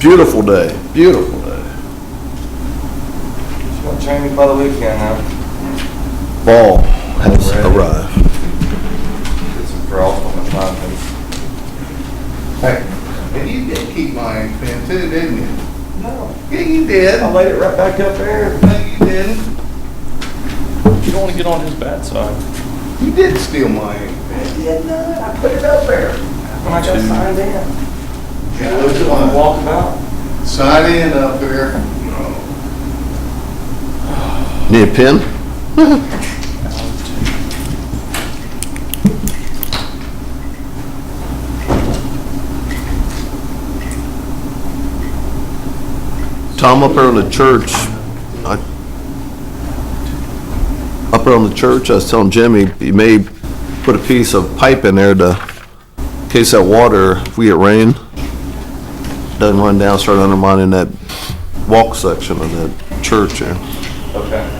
Beautiful day, beautiful day. Just want to train me by the weekend now. Ball has arrived. Get some draws on the conference. Hey, and you did keep my pen too, didn't you? No. Yeah, you did. I laid it right back up there. No, you didn't. You don't want to get on his bad side. You did steal my pen. I did not. I put it up there when I got signed in. Yeah, I looked at when I walked about. Sign in up there. Need a pen? Tom, up there in the church, up there on the church, I was telling Jimmy, he may put a piece of pipe in there to, in case that water, if we get rain, doesn't run down, start undermining that walk section of that church there. Okay.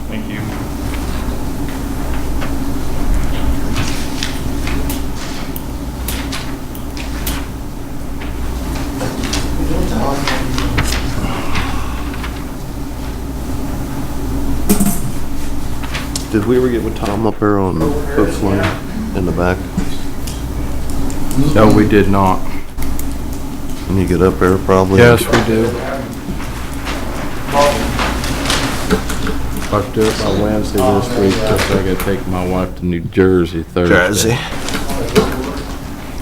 Thank you. Did we ever get with Tom up there on Coach Lane in the back? No, we did not. Can you get up there probably? Yes, we do. I'll do it by Wednesday this week, because I gotta take my wife to New Jersey Thursday. Jersey.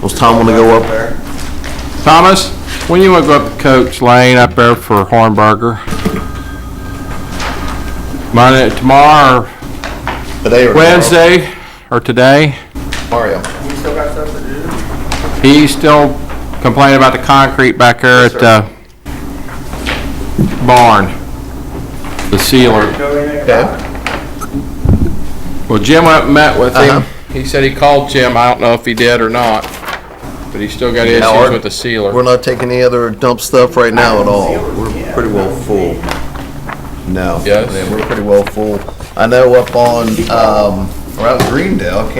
Was Tom want to go up? Thomas, when you wanna go up to Coach Lane up there for Hornberger? Monday, tomorrow, Today or Wednesday, or today? Mario. You still got stuff to do? He's still complaining about the concrete back there at the barn, the sealer. Okay. Well, Jim went and met with him. Uh-huh. He said he called Jim. I don't know if he did or not, but he's still got issues Howard, with the sealer. We're not taking any other dump stuff right now at all. We're pretty well full. No. Yes? Yeah, we're pretty well full. I know up on, around Greendale, I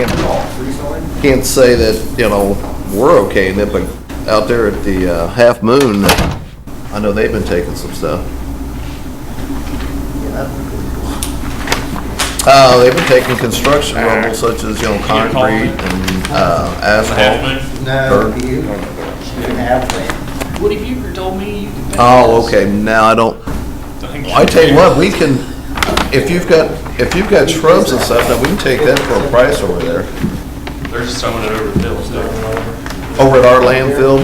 can't say that, you know, we're okay in it, but out there at the Half Moon, I know they've been taking some stuff. They've been taking construction rubble such as, you know, concrete and asphalt. No, you didn't have that. Woody Bucher told me you could. Oh, okay, now I don't, I tell you what, we can, if you've got shrubs and stuff, then we can take that for a price over there. They're just throwing it over the hills though. Over at our landfill,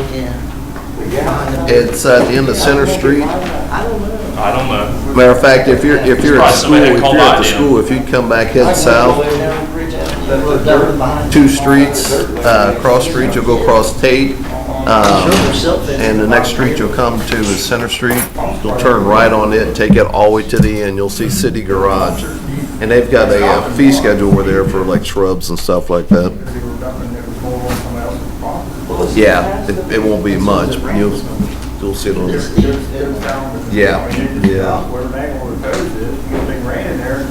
Yeah. it's at the end of Center Street. I don't know. I don't know. Matter of fact, if you're at Probably somebody that called the out, yeah. school, if you come back head south, 2 streets, cross street, you'll go across Tate, and the next street you'll come to is Center Street. You'll turn right on it and take it all the way to the end. You'll see City Garage. And they've got a fee schedule over there for like shrubs and stuff like that. Yeah, it won't be much, but you'll see it on there. Yeah, yeah. Where the manual of the code is, good thing ran in there.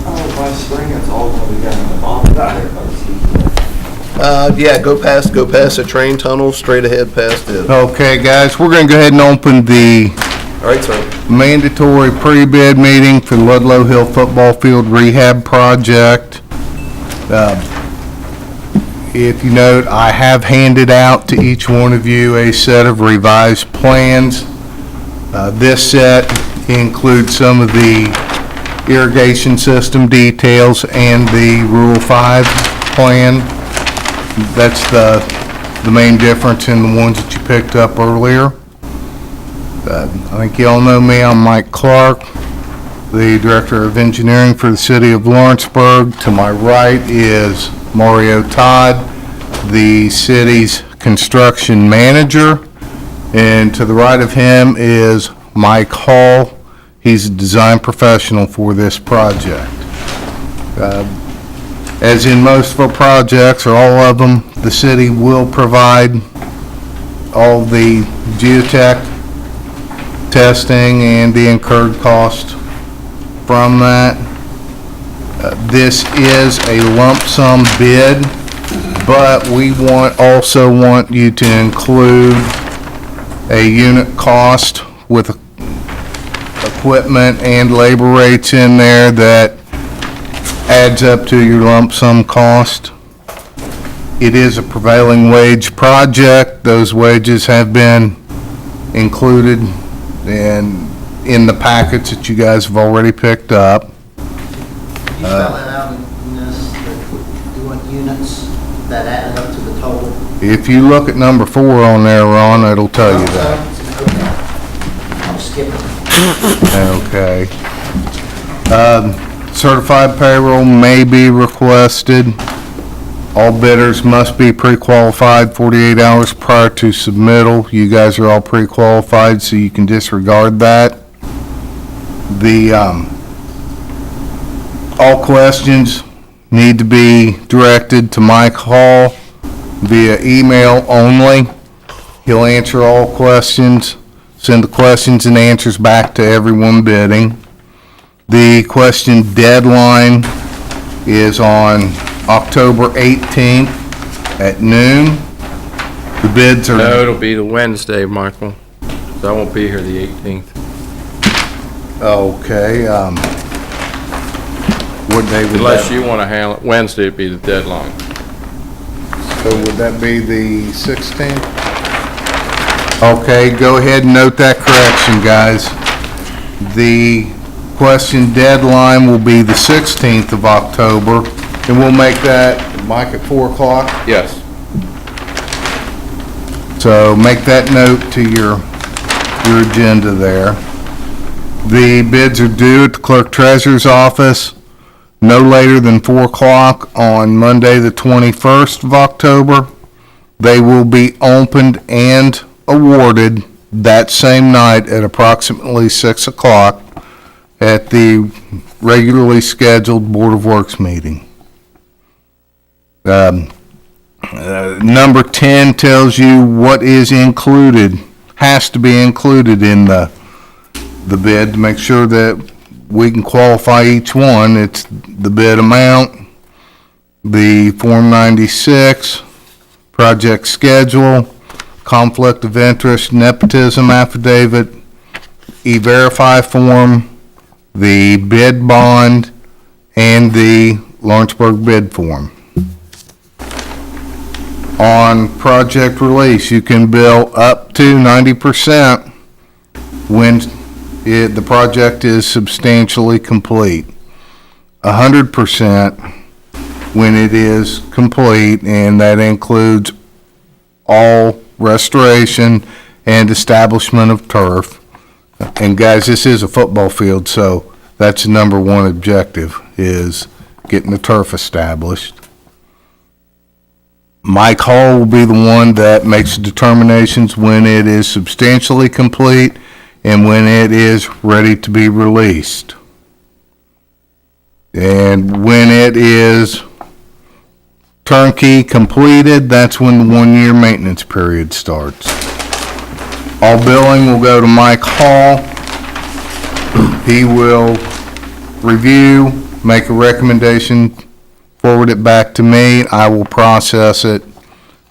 Oh, by spring, it's all gonna be down in the bottom out here. Yeah, go past the train tunnel, straight ahead past it. Okay, guys, we're gonna go ahead and open the All right, sir. mandatory pre-bid meeting for the Ludlow Hill Football Field Rehab Project. If you note, I have handed out to each one of you a set of revised plans. This set includes some of the irrigation system details and the Rule 5 plan. That's the main difference in the ones that you picked up earlier. I think you all know me. I'm Mike Clark, the Director of Engineering for the City of Lawrenceburg. To my right is Mario Todd, the city's construction manager. And to the right of him is Mike Hall. He's a design professional for this project. As in most of our projects, or all of them, The city will provide all the geotech testing and the incurred cost from that. This is a lump sum bid, but we also want you to include a unit cost with equipment and labor rates in there that adds up to your lump sum cost. It is a prevailing wage project. Those wages have been included in the packets that you guys have already picked up. Can you spell that out in this, you want units that add up to the total? If you look at number 4 on there, Ron, it'll tell you that. Okay. I'm skipping. Okay. Certified payroll may be requested. All bidders must be pre-qualified 48 hours prior to submittal. You guys are all pre-qualified, so you can disregard that. All questions need to be directed to Mike Hall via email only. He'll answer all questions, send the questions and answers back to everyone bidding. The question deadline is on October 18th at noon. The bids are... No, it'll be the Wednesday, Michael. So I won't be here the 18th. Okay, what day would Unless that... you want to handle it, Wednesday would be the deadline. So would that be the 16th? Okay, go ahead and note that correction, guys. The question deadline will be the 16th of October, and we'll make that, Mike, at 4 o'clock. Yes. So make that note to your agenda there. The bids are due at the clerk treasurer's office no later than 4 o'clock on Monday, the 21st of October. They will be opened and awarded that same night at approximately 6 o'clock at the regularly scheduled Board of Works meeting. Number 10 tells you what is included, has to be included in the bid to make sure that we can qualify each one. It's the bid amount, the Form 96, project schedule, conflict of interest, nepotism affidavit, E-Verify form, the bid bond, and the Lawrenceburg bid form. On project release, you can bill up to 90% when the project is substantially complete. 100% when it is complete, and that includes all restoration and establishment of turf. And guys, this is a football field, so that's the number one objective, is getting the turf established. Mike Hall will be the one that makes the determinations when it is substantially complete and when it is ready to be released. And when it is turnkey completed, that's when the 1-year maintenance period starts. All billing will go to Mike Hall. He will review, make a recommendation, forward it back to me. I will process it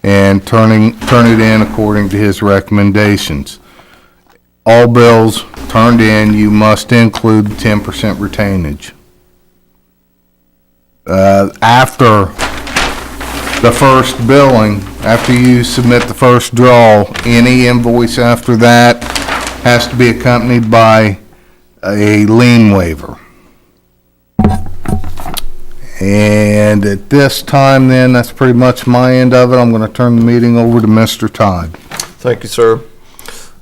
and turn it in according to his recommendations. All bills turned in, you must include 10% retainage. After the first billing, after you submit the first draw, any invoice after that has to be accompanied by a lien waiver. And at this time then, that's pretty much my end of it. I'm going to turn the meeting over to Mr. Todd. Thank you, sir.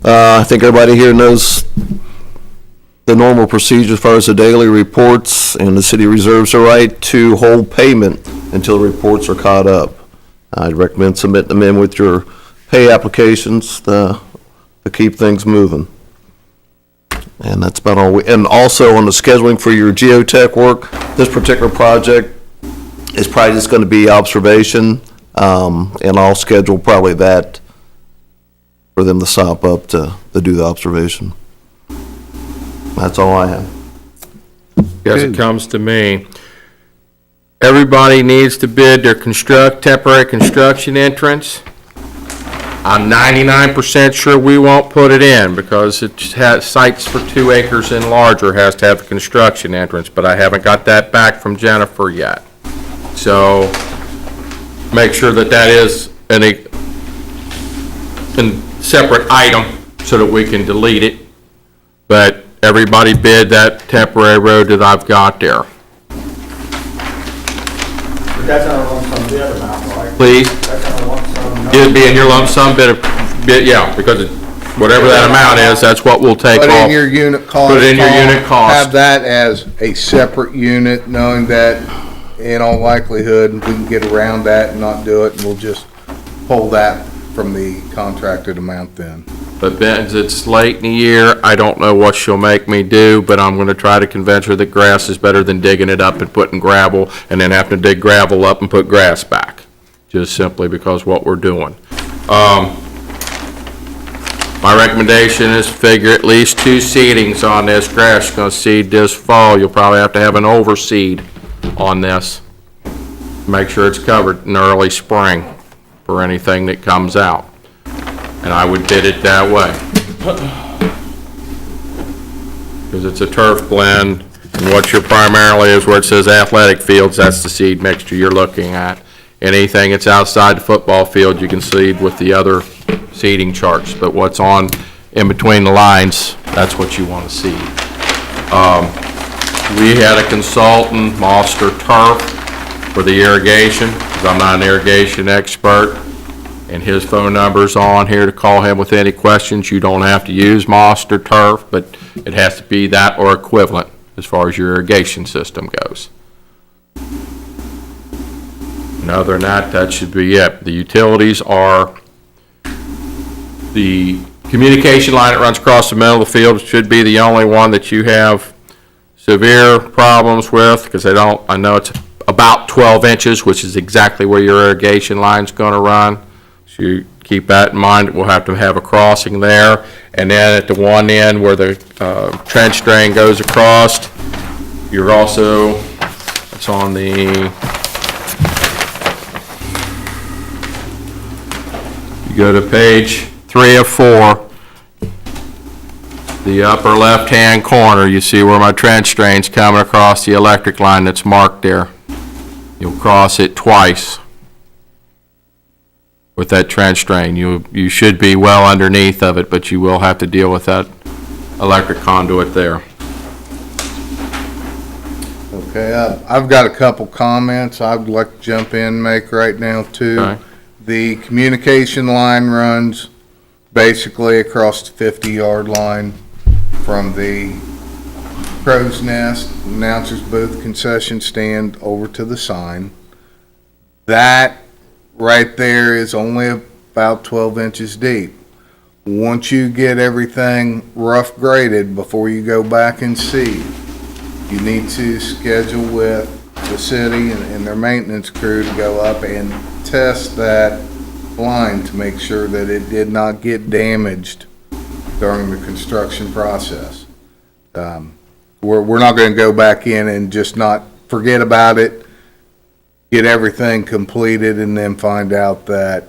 I think everybody here knows the normal procedure as far as the daily reports, and the city reserves the right to hold payment until reports are caught up. I'd recommend submitting them in with your pay applications to keep things moving. And that's about all and also on the scheduling for your geotech work, this particular project is probably just going to be observation. And I'll schedule probably that for them to stop up to do the observation. That's all I have. Guess it comes to me. Everybody needs to bid their temporary construction entrance. I'm 99% sure we won't put it in because it has sites for 2 acres and larger has to have the construction entrance, but I haven't got that back from Jennifer yet. So make sure that that is a separate item so that we can delete it. But everybody bid that temporary road that I've got there. But that's on a lump sum bid amount, right? Please? That's on a lump sum. It'd be in your lump sum bid, yeah, because whatever that amount is, that's what we'll take Put off. in your unit cost. Put it in your Tom. unit cost. Have that as a separate unit, knowing that in all likelihood, we can get around that and not do it, and we'll just pull that from the contracted amount then. But Ben's, it's late in the year, I don't know what she'll make me do, but I'm gonna try to convince her that grass is better than digging it up and putting gravel, and then having to dig gravel up and put grass back, just simply because what we're doing. My recommendation is figure at least 2 seedings on this grass. You're gonna seed this fall, you'll probably have to have an overseed on this. Make sure it's covered in early spring for anything that comes out. And I would bid it that way. Because it's a turf blend, and what you're primarily is where it says athletic fields, that's the seed mixture you're looking at. Anything that's outside the football field, you can seed with the other seeding charts, but what's on in between the lines, that's what you want to seed. We had a consultant, Monster Turf, for the irrigation, because I'm not an irrigation expert, and his phone number's on here to call him with any questions. You don't have to use Monster Turf, but it has to be that or equivalent as far as your irrigation system goes. And other than that, that should be it. The utilities are the communication line that runs across the middle of the field should be the only one that you have severe problems with, because I know it's about 12 inches, which is exactly where your irrigation line's going to run. So you keep that in mind. We'll have to have a crossing there. And then at the one end where the trench drain goes across, you're also, it's on the, you go to page 3 of 4, the upper left-hand corner, you see where my trench drain's coming across the electric line that's marked there. You'll cross it twice with that trench drain. You should be well underneath of it, but you will have to deal with that electric conduit there. Okay, I've got a couple comments I'd like to jump in and make right now too. Okay. The communication line runs basically across the 50-yard line from the Crow's Nest, announcer's booth, concession stand over to the sign. That right there is only about 12 inches deep. Once you get everything rough graded before you go back and seed, you need to schedule with the city and their maintenance crew to go up and test that line to make sure that it did not get damaged during the construction process. We're not going to go back in and just not forget about it, get everything completed, and then find out that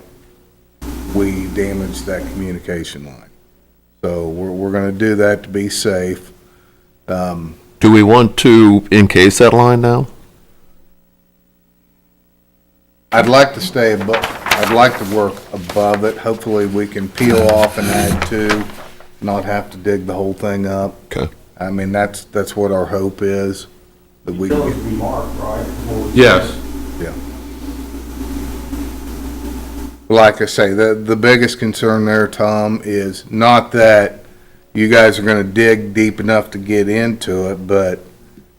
we damaged that communication line. So we're going to do that to be safe. Do we want to encase that line now? I'd like to stay above, I'd like to work above it. Hopefully we can peel off and add to, not have to dig the whole thing up. Okay. I mean, that's what our hope is, that we can Utilities get, be marked, right? Yes. yeah. Like I say, the biggest concern there, Tom, is not that you guys are gonna dig deep enough to get into it, but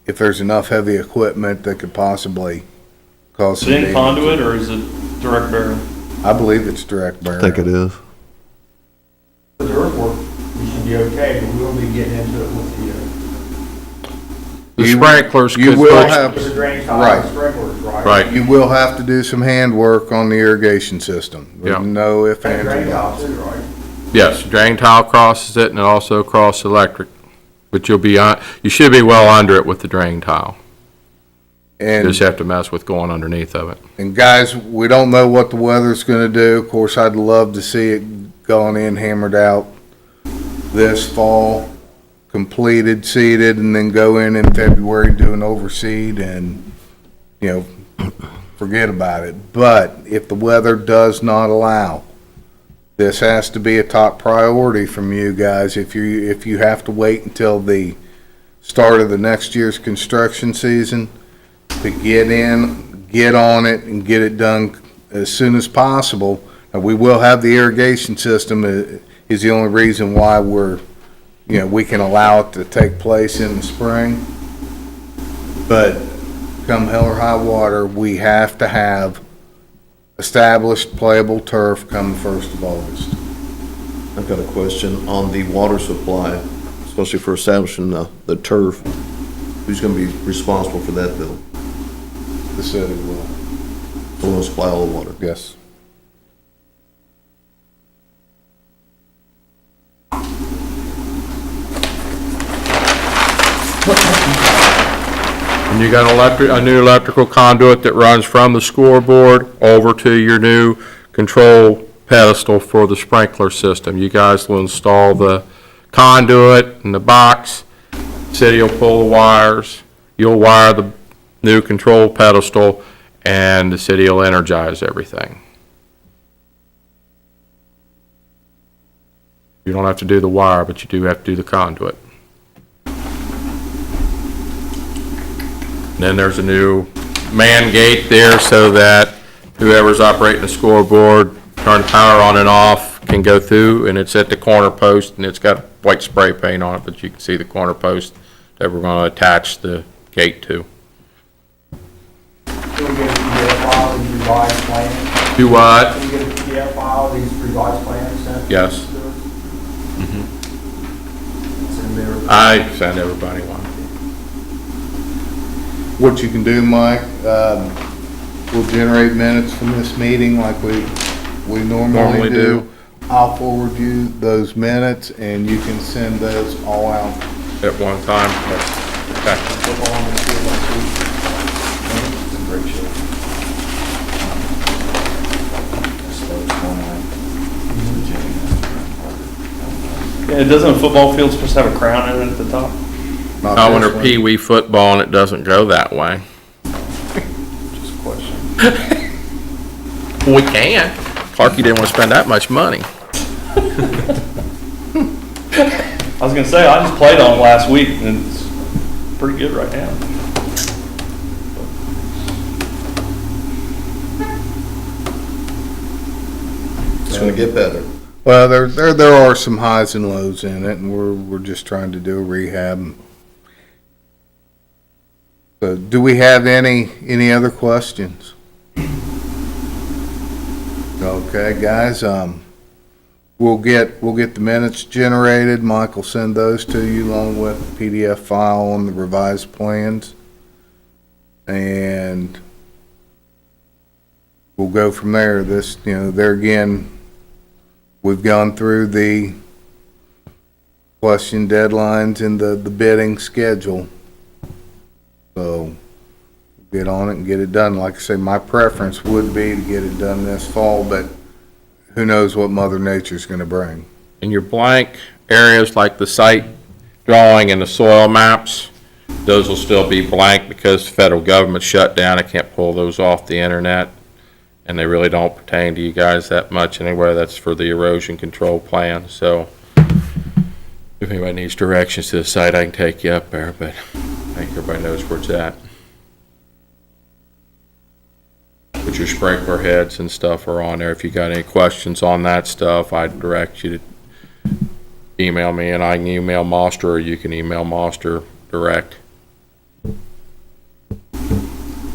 if there's enough heavy equipment that could possibly cause Is some it in damage. conduit or is it direct burial? I believe it's direct I burial. think it is. For the earthwork, we should be okay, but we won't be getting into it with the, The You- sprinklers you could will put, have- with the drainage Right. tile sprinklers, right? right? Right. You will have to do some handwork on the irrigation system. There's Yeah. no if, And ands, or drain buts. tile too, right? Yes, drain tile crosses it and it also crosses electric, but you should be well under it with the drain tile. You And, just have to mess with going underneath of it. and guys, we don't know what the weather's gonna do. Of course, I'd love to see it gone in, hammered out this fall, completed, seeded, and then go in February, do an overseed and, forget about it. But if the weather does not allow, this has to be a top priority from you guys. If you have to wait until the start of the next year's construction season to get in, get on it, and get it done as soon as possible. And we will have the irrigation system, is the only reason why we can allow it to take place in the spring. But come hell or high water, we have to have established playable turf come the 1st of August. I've got a question on the water supply, especially for establishing the turf. Who's gonna be responsible for that bill? The city will, Who will supply all the water? yes. And you got a new electrical conduit that runs from the scoreboard over to your new control pedestal for the sprinkler system. You guys will install the conduit in the box. City will pull the wires. You'll wire the new control pedestal, and the city will energize everything. You don't have to do the wire, but you do have to do the conduit. Then there's a new man gate there so that whoever's operating the scoreboard, turn the power on and off, can go through, and it's at the corner post, and it's got white spray paint on it, but you can see the corner post that we're going to attach the gate to. Can we get a PDF file of these revised plans? Do what? Can we get a PDF file of these revised plans sent? Yes. to us? Send them I send everybody one. What you can do, Mike, we'll generate minutes from this meeting like we normally Normally do. do. I'll forward you those minutes, and you can send those all out. At one time. Okay. football on the field last week. It's a great show. Yeah, doesn't a football field supposed to have a crown in it at the top? Not I this wonder one. pee-wee football, and it doesn't go that way. Just a question. We can. Clarky didn't want to spend that much money. I was gonna say, I just played on it last week, and it's pretty good right now. It's gonna get better. Well, there are some highs and lows in it, and we're just trying to do a rehab. So, do we have any other questions? Okay, guys, we'll get the minutes generated. Mike will send those to you along with the PDF file on the revised plans. And we'll go from there. This, there again, we've gone through the question deadlines and the bidding schedule. So get on it and get it done. Like I say, my preference would be to get it done this fall, but who knows what Mother Nature's gonna bring. And your blank areas like the site drawing and the soil maps, those will still be blank because the federal government shut down. I can't pull those off the internet. And they really don't pertain to you guys that much anyway. That's for the erosion control plan. So if anybody needs directions to the site, I can take you up there, but I think everybody knows where it's at. But your sprinkler heads and stuff are on there. If you got any questions on that stuff, I'd direct you to email me, and I can email Moster, or you can email Moster direct.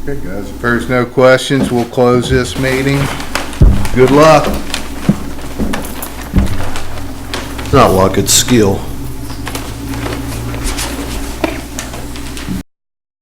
Okay, guys, if there's no questions, we'll close this meeting. Good luck. It's not luck, it's skill.